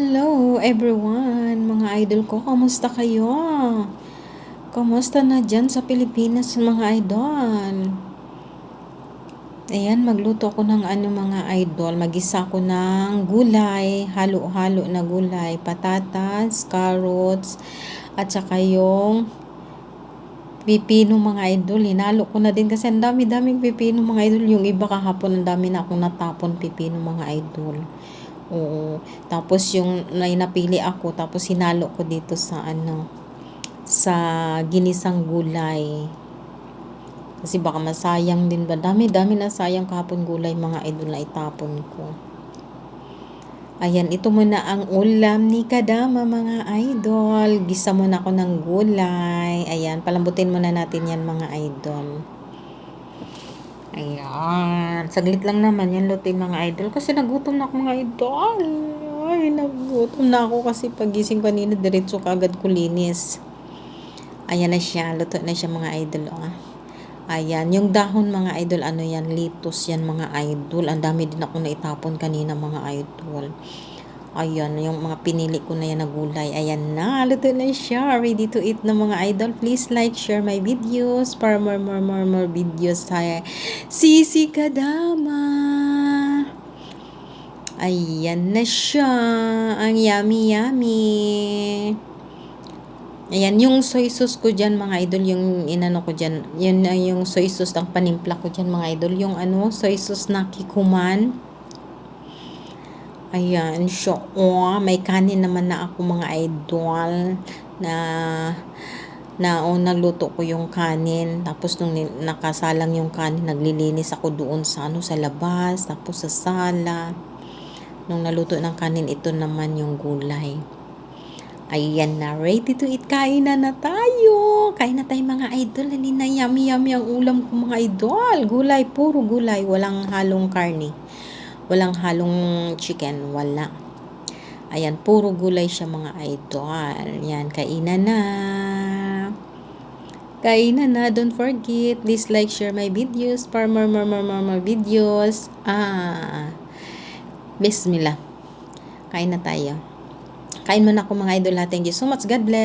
Hello everyone, mga idol ko, kamusta kayo? Kamusta na dyan sa Pilipinas mga idol? Ayan, magluto ko ng mga idol. Magisa ko ng gulay, halo-halo na gulay, patatas, carrots, at saka yung pipino mga idol. Hinalo ko na din kasi ang dami-daming pipino mga idol. Yung iba kahapon, ang dami na akong natapon pipino mga idol. Oo. Tapos yung napili ako, tapos hinalo ko dito sa sa ginisang gulay. Kasi baka masayang din ba? Dami-dami na sayang kahapon gulay mga idol na itapon ko. Ayan, ito muna ang ulam ni Kadama mga idol. Gisa muna ako ng gulay. Ayan, palambutin muna natin yan mga idol. Ayan. Saglit lang naman yan lutuin mga idol. Kasi nagutom na ako mga idol. Ay, nagutom na ako kasi pagising kanina diretso kagad ko linis. Ayan na siya. Luto na siya mga idol. Oh. Ayan. Yung dahon mga idol, ano yan? Litos yan mga idol. Ang dami din ako naitapon kanina mga idol. Ayan, yung mga pinili ko na yan na gulay. Ayan na, luto na siya. Ready to eat na mga idol. Please like, share my videos para more videos sa Sisi Kadama. Ayan na siya. Ang yummy. Ayan, yung soy sauce ko dyan mga idol, yung inano ko dyan, yun na yung soy sauce ng panimpla ko dyan mga idol. Yung soy sauce na kikuman. Ayan, siya. Oh, may kanin naman na ako mga idol na nagluto ko yung kanin. Tapos nung nakasalang yung kanin, naglilinis ako doon sa sa labas, tapos sa sala. Nung naluto ng kanin, ito naman yung gulay. Ayan na, ready to eat. Kain na tayo. Kain na tayo mga idol. Hindi na yummy ang ulam ko mga idol. Gulay, puro gulay. Walang halong karne. Walang halong chicken, wala. Ayan, puro gulay siya mga idol. Yan, kainan na. Kainan na. Don't forget, please like, share my videos para more videos. Bismillah. Kain na tayo. Kain muna ako mga idol. Thank you so much. God bless.